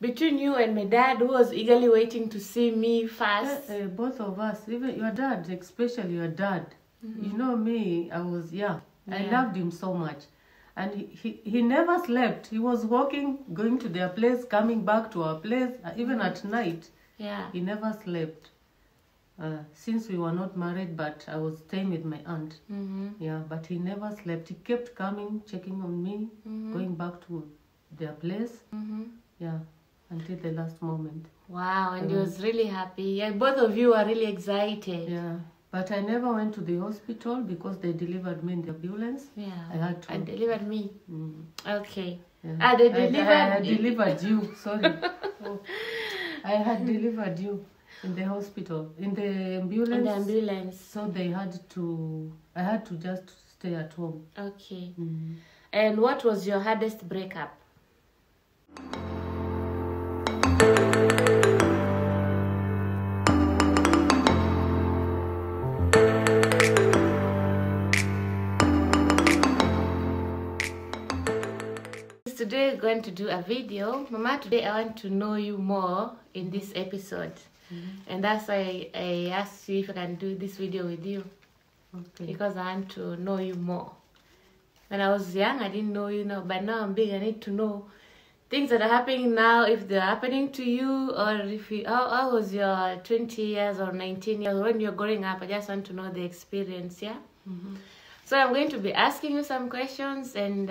Between you and my dad, who was eagerly waiting to see me first? Both of us, even your dad, especially your dad. You know me, I loved him so much. And he never slept. He was walking, going to their place, coming back to our place, even at night. Yeah. He never slept. Since we were not married, but I was staying with my aunt. Yeah, but he never slept. He kept coming, checking on me, going back to their place. Yeah, until the last moment. Wow, and he was really happy. Yeah, both of you are really excited. Yeah, but I never went to the hospital because they delivered me in the ambulance. Yeah. I had to. And delivered me. Okay. Yeah. They delivered... I had delivered you, sorry. I had delivered you in the hospital, in the ambulance. In the ambulance. So I had to just stay at home. Okay. And what was your hardest breakup? Today we're going to do a video. Mama, today I want to know you more in this episode. And that's why I asked you if I can do this video with you. Okay. Because I want to know you more. When I was young, I didn't know you now, but now I'm big, I need to know things that are happening now, if they're happening to you, or if you, how was your 20 years or 19 years when you're growing up. I just want to know the experience, yeah? So I'm going to be asking you some questions, and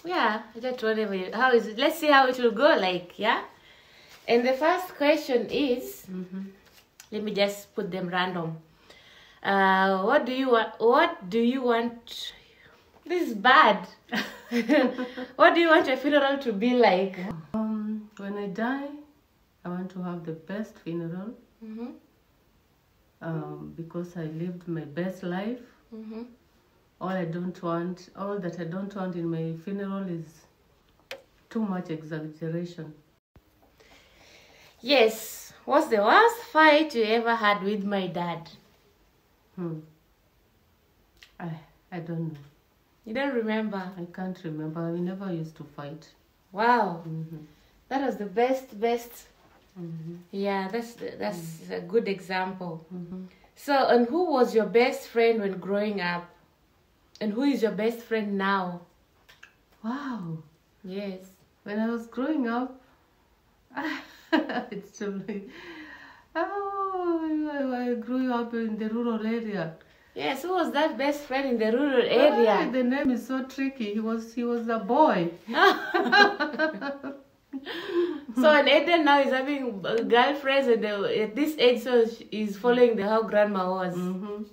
yeah, I just whatever you, how is it? Let's see how it will go, like, yeah? And the first question is, let me just put them random. What do you want? This is bad. What do you want your funeral to be like? When I die, I want to have the best funeral. Because I lived my best life. All that I don't want in my funeral is too much exaggeration. Yes. What's the worst fight you ever had with my dad? I don't know. You don't remember? I can't remember. We never used to fight. Wow. That was the best. Yeah, that's a good example. So, and who was your best friend when growing up? And who is your best friend now? Wow. Yes. When I was growing up, it's truly... I grew up in the rural area. Yes, who was that best friend in the rural area? The name is so tricky. He was a boy. So an Eden now is having girlfriends, and at this age, so he's following how grandma was.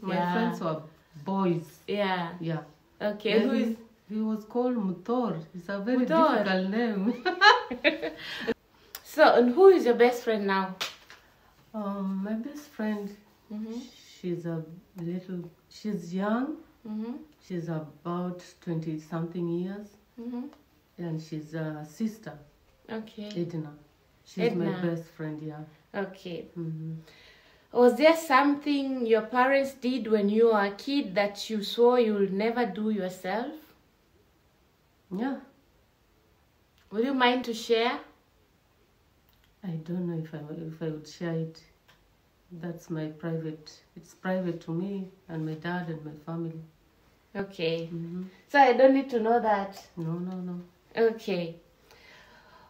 My friends were boys. Yeah. Yeah. Okay. And he was called Mutor. It's a very difficult name. So, and who is your best friend now? My best friend, she's young. She's about 20-something years. And she's a sister. Okay. Edna. She's my best friend, yeah. Okay. Was there something your parents did when you were a kid that you swore you'll never do yourself? Yeah. Would you mind to share? I don't know if I would share it. That's my private. It's private to me and my dad and my family. Okay. So I don't need to know that? No. Okay.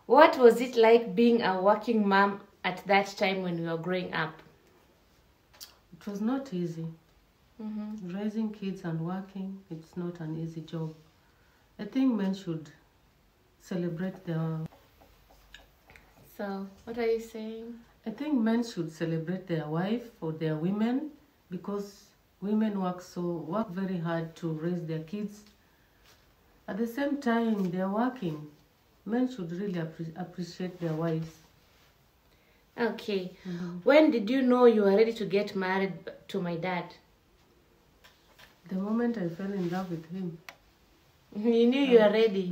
What was it like being a working mom at that time when you were growing up? It was not easy. Raising kids and working, it's not an easy job. I think men should celebrate their... So, what are you saying? I think men should celebrate their wife or their women, because women work very hard to raise their kids. At the same time, they're working. Men should really appreciate their wives. Okay. When did you know you were ready to get married to my dad? The moment I fell in love with him. You knew you were ready?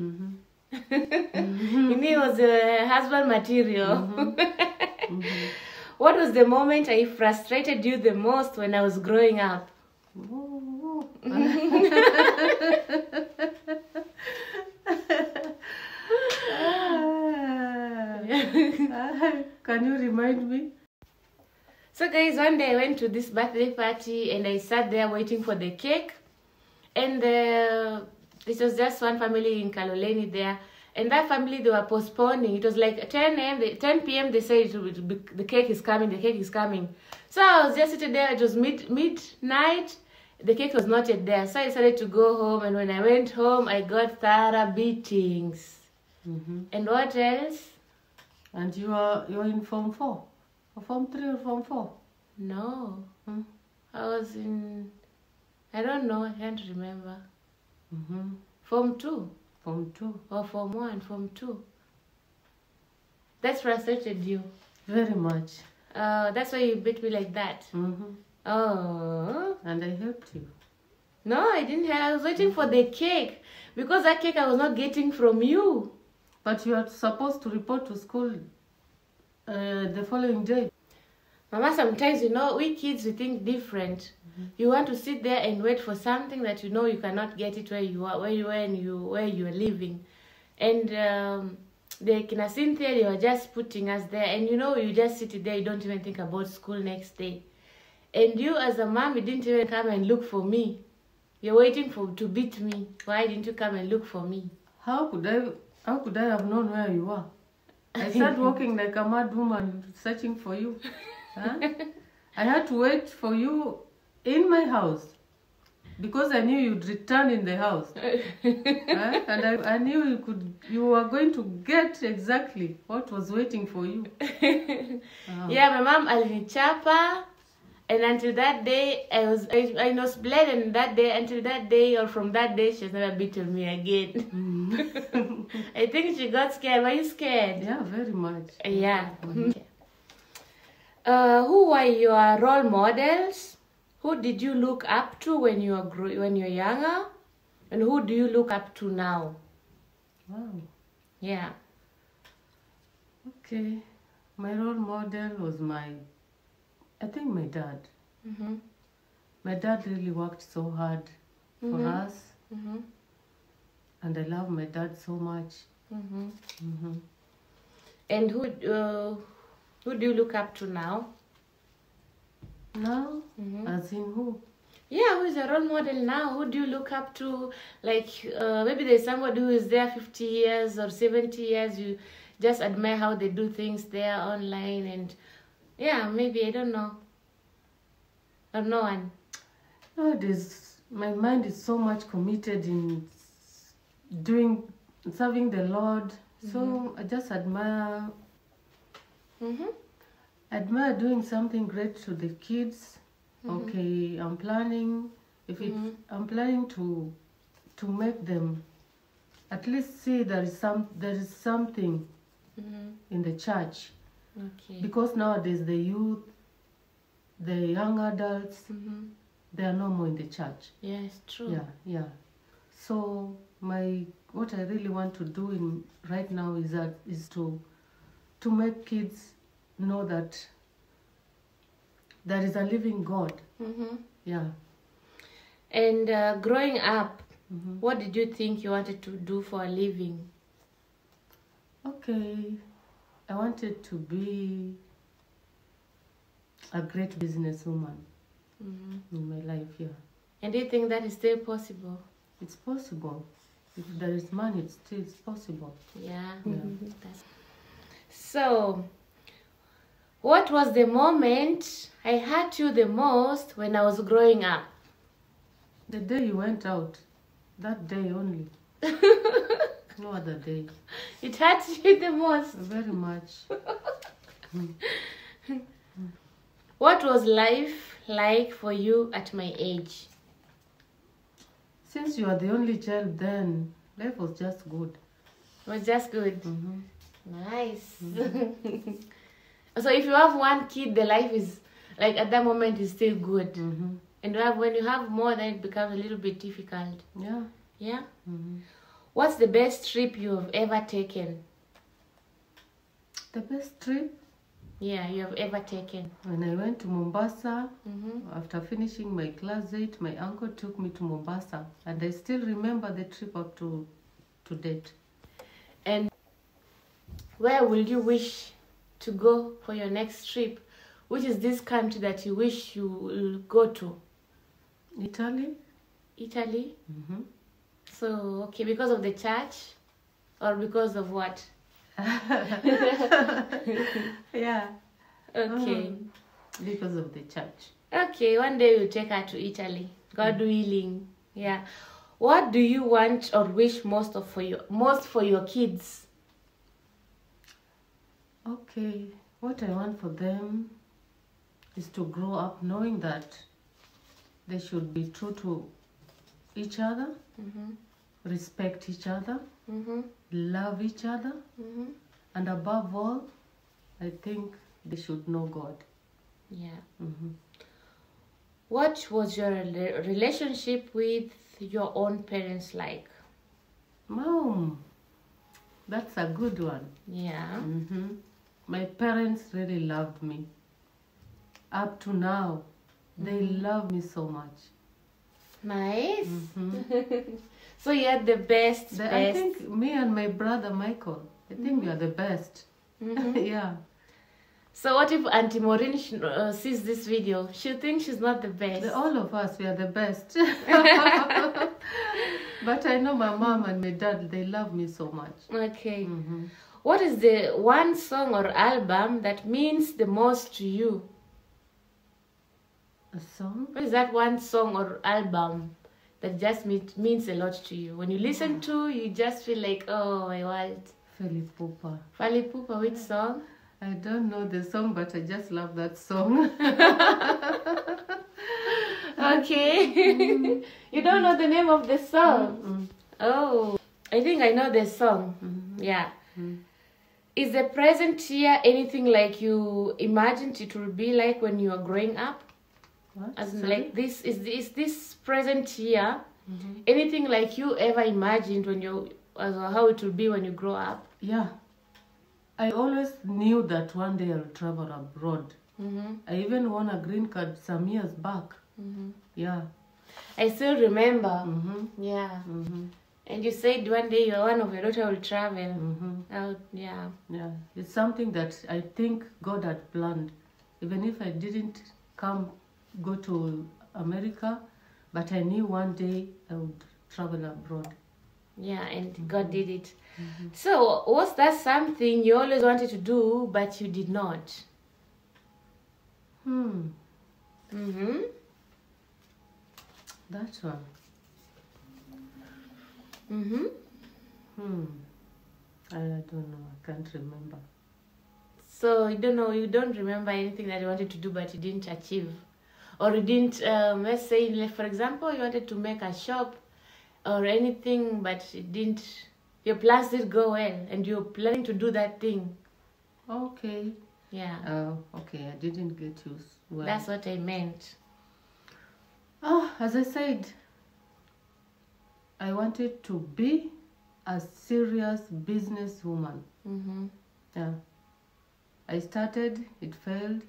You knew he was a husband material? What was the moment I frustrated you the most when I was growing up? Can you remind me? So guys, one day I went to this birthday party and I sat there waiting for the cake. And this was just one family in Kaloleni there. And that family, they were postponing. It was like 10 p.m. They said the cake is coming, the cake is coming. So I was just sitting there. It was midnight. The cake was not yet there. So I decided to go home. And when I went home, I got thorough beatings. And what else? And you're in Form 4? Or Form 3 or Form 4? No. I was in... I don't know. I can't remember. Form 2. Form 2. Or Form 1, Form 2. That's frustrated you. Very much. That's why you beat me like that. Oh. And I helped you. No, I didn't help. I was waiting for the cake. Because that cake I was not getting from you. But you are supposed to report to school the following day. Mama, sometimes, you know, we kids, we think different. You want to sit there and wait for something that you know you cannot get it where you are, where you are living. And the Kina Cynthia, they were just putting us there. And you know, you just sit there, you don't even think about school next day. And you as a mom, you didn't even come and look for me. You're waiting to beat me. Why didn't you come and look for me? How could I have known where you were? I started walking like a mad woman searching for you. Huh? I had to wait for you in my house because I knew you'd return in the house. Huh? And I knew you were going to get exactly what was waiting for you. Yeah, my mom alinichapa, and until that day I was bled, and that day, until that day, or from that day, she's never beaten me again. I think she got scared. Were you scared? Yeah, very much. Yeah. Who were your role models? Who did you look up to when you were younger? And who do you look up to now? Wow. Yeah. Okay. My role model was I think my dad. My dad really worked so hard for us. And I love my dad so much. And who do you look up to now? Now? As in who? Yeah, who is your role model now? Who do you look up to? Like, maybe there's somebody who is there 50 years or 70 years. You just admire how they do things there online. And yeah, maybe, I don't know. Or no one. Nowadays, my mind is so much committed in serving the Lord. So I just admire doing something great to the kids. Okay, I'm planning to make them at least see there is something in the church. Okay. Because nowadays the youth, the young adults, they are no more in the church. Yes, true. Yeah. So what I really want to do right now is to make kids know that there is a living God. Yeah. And growing up, what did you think you wanted to do for a living? Okay, I wanted to be a great businesswoman in my life, yeah. And do you think that is still possible? It's possible. If there is money, it's possible. Yeah. So, what was the moment I hurt you the most when I was growing up? The day you went out. That day only. No other day. It hurt you the most? Very much. What was life like for you at my age? Since you are the only child then, life was just good. It was just good? Nice. So if you have one kid, the life is, like at that moment, is still good. And when you have more, then it becomes a little bit difficult. Yeah. Yeah? What's the best trip you have ever taken? The best trip? Yeah, you have ever taken. When I went to Mombasa, after finishing my class 8, my uncle took me to Mombasa. And I still remember the trip up to date. And where will you wish to go for your next trip? Which is this country that you wish you will go to? Italy. Italy? Mm-hmm. So, okay, because of the church or because of what? Yeah. Okay. Because of the church. Okay, one day we'll take her to Italy. God willing. Yeah. What do you want or wish most for your kids? Okay. What I want for them is to grow up knowing that they should be true to each other, respect each other, love each other, and above all, I think they should know God. Yeah. What was your relationship with your own parents like? Mom, that's a good one. Yeah. My parents really loved me. Up to now, they love me so much. Nice. So you had the best. I think me and my brother Michael, I think we are the best. Yeah. So what if Auntie Maureen sees this video? She'll think she's not the best. All of us, we are the best. But I know my mom and my dad, they love me so much. Okay. What is the one song or album that means the most to you? A song? What is that one song or album that just means a lot to you? When you listen to, you just feel like, oh my world. Fali Pupa. Fali Pupa, which song? I don't know the song, but I just love that song. Okay. You don't know the name of the song? Oh, I think I know the song. Yeah. Is the present year anything like you imagined it will be like when you are growing up? What? As in, like this is this present year anything like you ever imagined when you how it will be when you grow up? Yeah. I always knew that one day I'll travel abroad. I even won a green card some years back. Yeah. I still remember. Yeah. And you said one day one of your daughter will travel. Out, yeah. Yeah. It's something that I think God had planned. Even if I didn't go to America, but I knew one day I would travel abroad. Yeah, and God did it. So, was that something you always wanted to do, but you did not? That one. I don't know. I can't remember. So, you don't remember anything that you wanted to do, but you didn't achieve? Or you didn't, let's say, like, for example, you wanted to make a shop or anything, but it didn't, your plans didn't go well, and you're planning to do that thing. Okay. Yeah. Okay, I didn't get you well. That's what I meant. As I said, I wanted to be a serious businesswoman. Yeah. I started, it failed,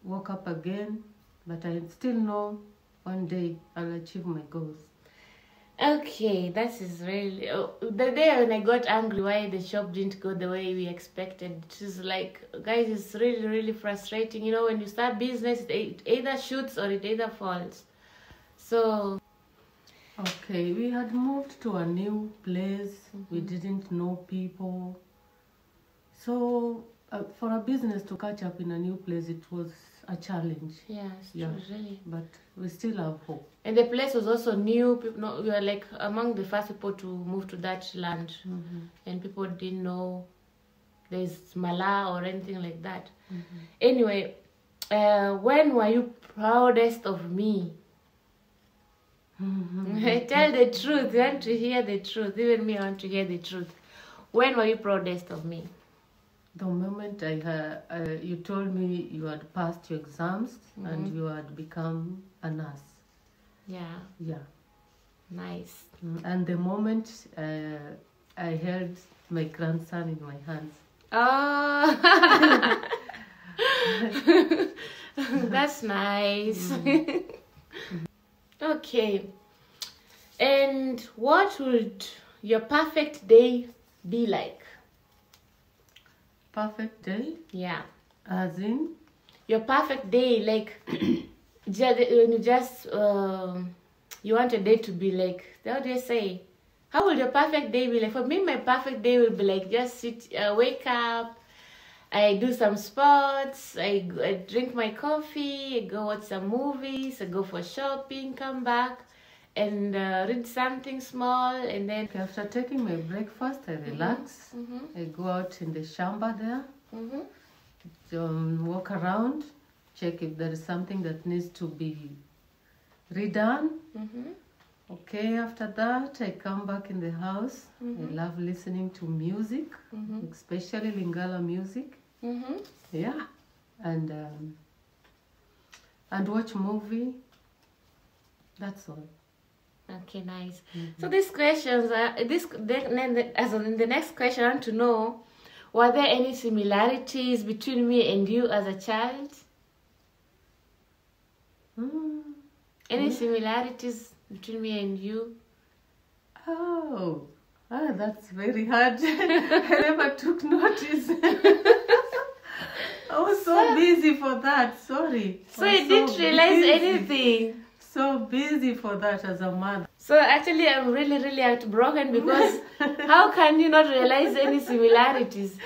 woke up again, but I still know one day I'll achieve my goals. Okay, that is really... the day when I got angry why the shop didn't go the way we expected, it is like, guys, it's really, really frustrating. You know, when you start business, it either shoots or it either falls. So... Okay, we had moved to a new place. We didn't know people. So, for a business to catch up in a new place, it was a challenge. Yes, yeah, really. But we still have hope. And the place was also new. People, we were like among the first people to move to that land, and people didn't know there's Mala or anything like that. Anyway, when were you proudest of me? Tell the truth. You want to hear the truth. Even me, I want to hear the truth. When were you proudest of me? The moment you told me you had passed your exams and you had become a nurse. Yeah. Yeah. Nice. And the moment I held my grandson in my hands. Oh, that's nice. Okay. And what would your perfect day be like? perfect day? Yeah. As in? Your perfect day, like, when you just, you want a day to be like, how do you say? How will your perfect day be like? For me, my perfect day will be like, just wake up, I do some sports, I drink my coffee, I go watch some movies, I go for shopping, come back, and read something small, and then... Okay, after taking my breakfast, I relax. I go out in the shamba there, walk around, check if there is something that needs to be redone. Okay, after that, I come back in the house. I love listening to music, especially Lingala music. Yeah, and watch movie. That's all. Okay, nice. So these questions, as in the next question, I want to know, were there any similarities between me and you as a child? Any similarities between me and you? Oh, that's very hard. I never took notice. I was so busy for that. Sorry. So you didn't realize anything? So busy for that as a mother. So actually, I'm really, really heartbroken because how can you not realize any similarities?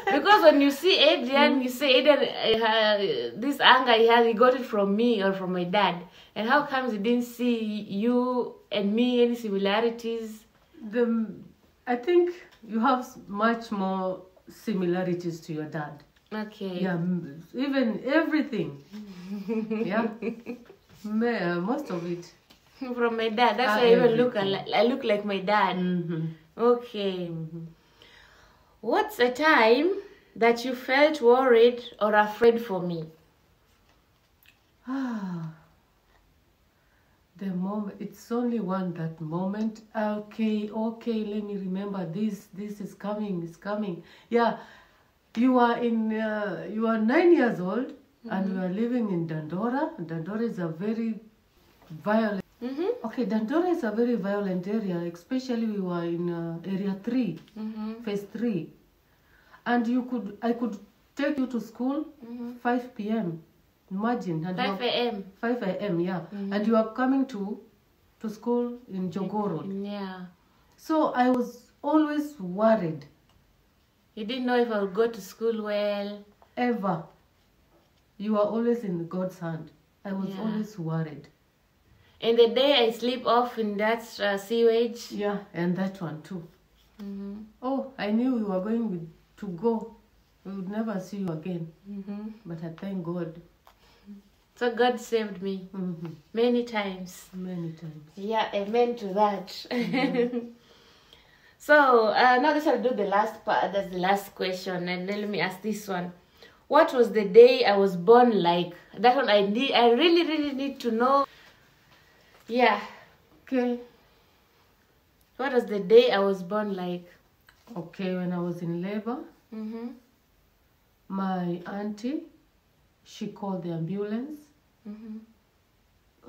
Because when you see Adrian, you say Adrian, this anger he has, he got it from me or from my dad. And how comes he didn't see you and me any similarities? I think you have much more similarities to your dad. Okay. Yeah, even everything. Yeah, most of it. From my dad. That's why I even I look like my dad. Okay. What's a time that you felt worried or afraid for me? The moment, it's only that moment. Okay, let me remember this. This is coming, it's coming. Yeah, you are 9 years old and you are living in Dandora. Dandora is a very violent. Okay, Dandora is a very violent area, especially we were in area 3, phase 3. And I could take you to school 5 p.m. Imagine. 5 a.m. 5 a.m. yeah. And you are coming to school in Jogoro. Yeah. So I was always worried. You didn't know if I would go to school well. Ever. You are always in God's hand. I was always worried. And the day I sleep off in that sewage. Yeah, and that one too. Oh, I knew you were going to go. We would never see you again. But I thank God. So God saved me many times. Many times. Yeah, amen to that. So now this I'll do the last part. That's the last question, and then let me ask this one. What was the day I was born like? That one I really need to know. Yeah. Okay. What was the day I was born like? Okay, when I was in labor, my auntie, she called the ambulance.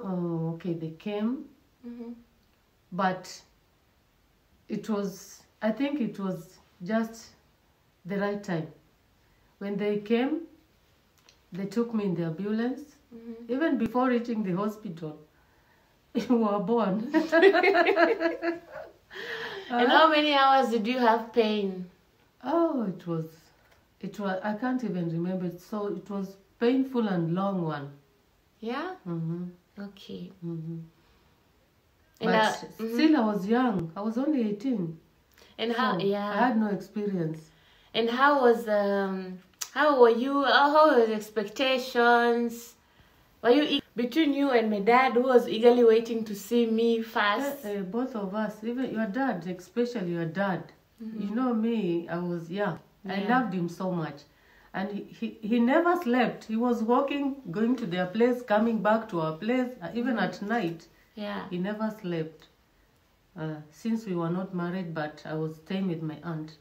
Okay, they came. But I think it was just the right time. When they came, they took me in the ambulance. Even before reaching the hospital, you were born. And how many hours did you have pain? Oh, it was, I can't even remember. So it was painful and long one. Yeah? Okay. But still I was young. I was only 18. And how, I had no experience. And how were you, how were the expectations? Were you, between you and my dad, who was eagerly waiting to see me first? Both of us, even your dad, especially your dad. You know me, I loved him so much. And he never slept. He was walking, going to their place, coming back to our place, even at night. Yeah. He never slept. Since we were not married, but I was staying with my aunt.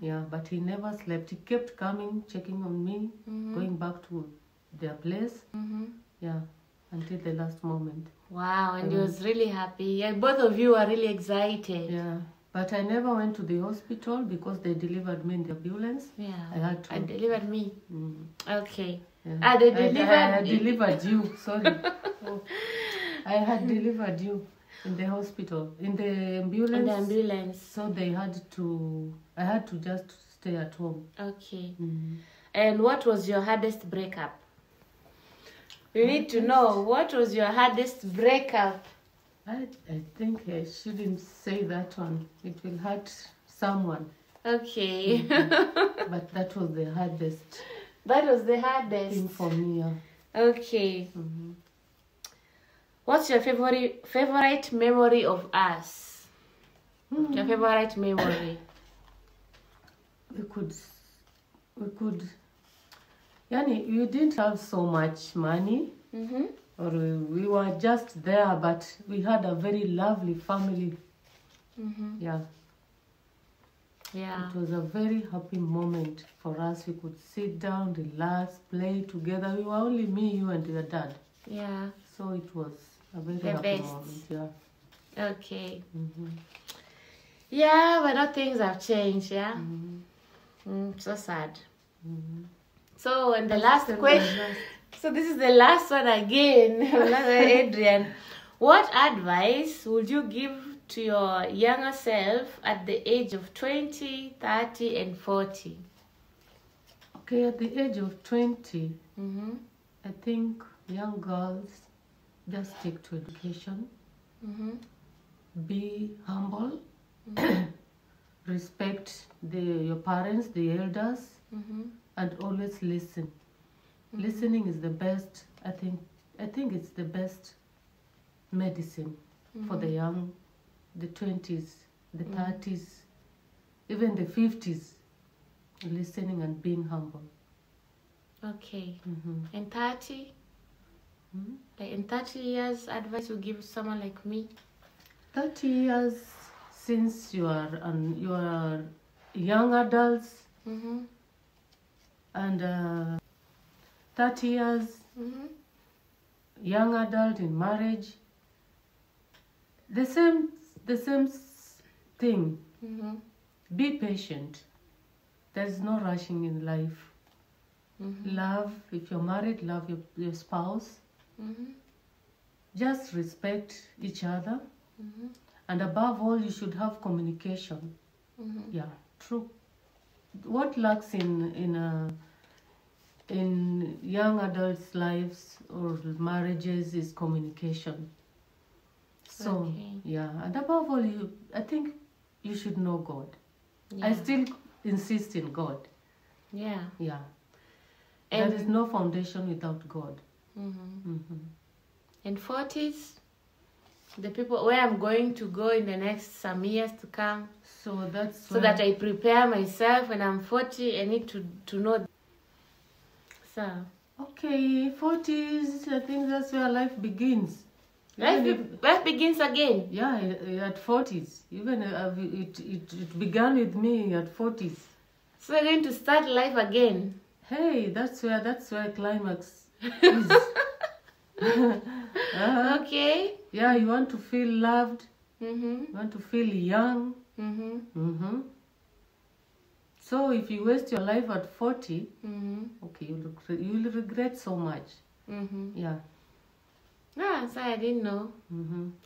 Yeah, but he never slept. He kept coming, checking on me, going back to their place. Yeah, until the last moment. Wow, and he was really happy. Yeah, both of you are really excited. Yeah. But I never went to the hospital because they delivered me in the ambulance. Yeah. I had to. And delivered me. Okay. Yeah. They I had delivered you. Sorry. I had delivered you in the hospital, in the ambulance. In the ambulance. So I had to just stay at home. Okay. And what was your hardest breakup? You need to know, what was your hardest breakup? I think I shouldn't say that one. It will hurt someone. Okay. But that was the hardest. That was the hardest thing for me. Yeah. Okay. What's your favorite memory of us? Your favorite memory? We could. Yani, we didn't have so much money. Or we were just there, but we had a very lovely family. Yeah. Yeah. It was a very happy moment for us. We could sit down, relax, play together. We were only me, you, and your dad. Yeah. So it was a very The happy best. moment. Yeah. Okay. Yeah, but now things have changed. Yeah. So sad. So, and the last question. So this is the last one again. Adrian, what advice would you give to your younger self at the age of 20, 30, and 40? Okay, at the age of 20, I think young girls just stick to education, be humble, respect your parents, the elders, and always listen. Listening is the best. I think it's the best medicine for the young, the 20s, the 30s, even the 50s. Listening and being humble. Okay. And 30? Like in 30 years, advice you give someone like me? 30 years since you are young adults, and 30 years young adult in marriage, the same thing. Be patient. There is no rushing in life. Love, if you're married, love your spouse. Just respect each other, and above all, you should have communication. Yeah, true. What lacks in young adults' lives or marriages is communication. So yeah, and above all, I think you should know God. Yeah. I still insist in God. Yeah. Yeah. There is no foundation without God. In 40s, the people where I'm going to go in the next some years to come. So that's so that I prepare myself when I'm 40. I need to know. So okay, 40s. I think that's where life begins. Life begins again. Yeah, at 40s. Even it began with me at 40s. So we're going to start life again. Hey, that's where climax is. Okay. Yeah, you want to feel loved. You want to feel young. So if you waste your life at 40, okay, you'll regret so much. Yeah. Yeah, so I didn't know.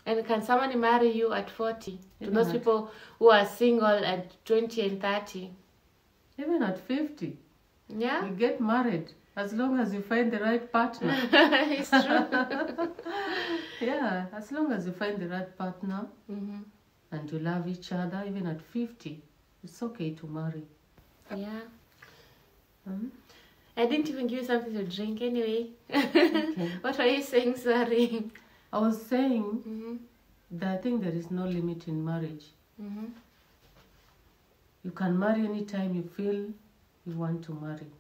And can somebody marry you at 40? To those people who are single at 20 and 30? Even at 50. Yeah? You get married as long as you find the right partner. It's true. Yeah, as long as you find the right partner and you love each other, even at 50, it's okay to marry. Yeah. I didn't even give you something to drink anyway. Okay. What were you saying, sorry? I was saying that I think there is no limit in marriage. You can marry anytime you feel you want to marry.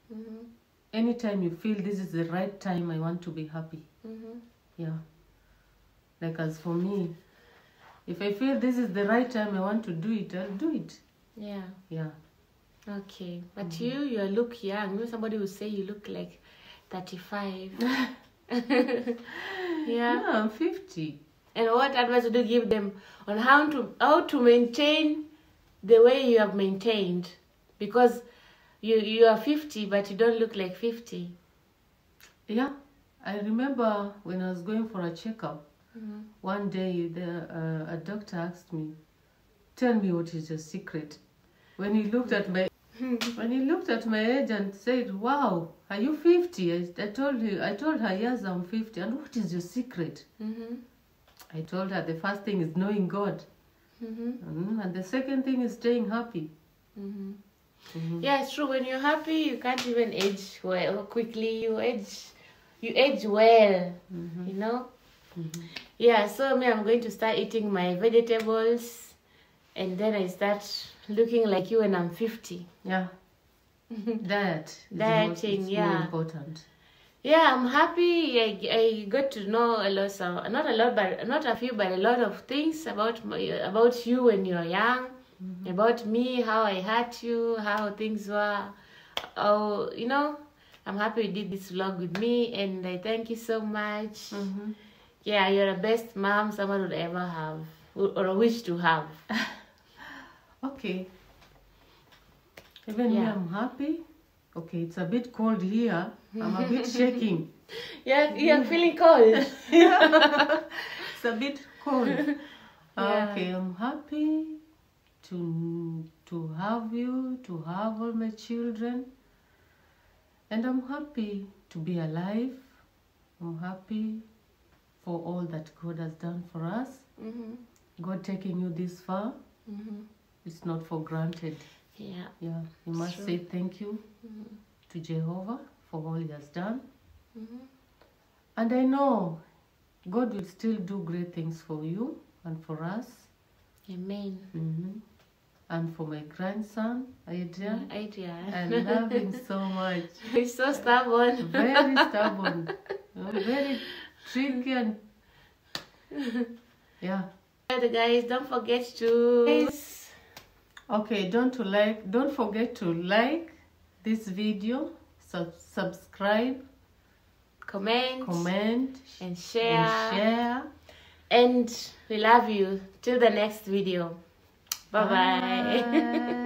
Anytime you feel this is the right time, I want to be happy. Yeah. Like as for me, if I feel this is the right time I want to do it, I'll do it. Yeah. Yeah. Okay. But you look young. You know, somebody will say you look like 35. Yeah, I'm 50. And what advice would you give them on how to maintain the way you have maintained, because you are 50 but you don't look like 50. Yeah, I remember when I was going for a checkup, one day a doctor asked me, "Tell me what is your secret?" When he looked at my age and said, "Wow, are you 50?" I told her, "Yes, I'm 50. And what is your secret?" I told her the first thing is knowing God. And the second thing is staying happy. Yeah, it's true. When you're happy, you can't even age well quickly. You age well, you know. Yeah, so me, I'm going to start eating my vegetables, and then I start looking like you when I'm 50. Yeah. Dieting, more important. Yeah, I'm happy. I got to know a lot, not a lot, but not a few, but a lot of things about you when you're young, about me, how I hurt you, how things were. Oh, you know, I'm happy you did this vlog with me, and I thank you so much. Yeah, you're the best mom someone would ever have or wish to have. Okay. Even me, I'm happy. Okay, it's a bit cold here. I'm a bit shaking. Yeah, you're feeling cold. It's a bit cold. Yeah. Okay, I'm happy to have you, to have all my children. And I'm happy to be alive. I'm happy for all that God has done for us. God taking you this far, it's not for granted. Yeah. Yeah, you must say thank you to Jehovah for all he has done. And I know God will still do great things for you and for us. Amen. And for my grandson, Adrian. Adrian. I love him so much. He's so stubborn. Very stubborn. Very tricky and... Yeah. Guys, don't forget to... Okay, don't forget to like this video, subscribe, comment, and share. And we love you. Till the next video. Bye-bye. Bye.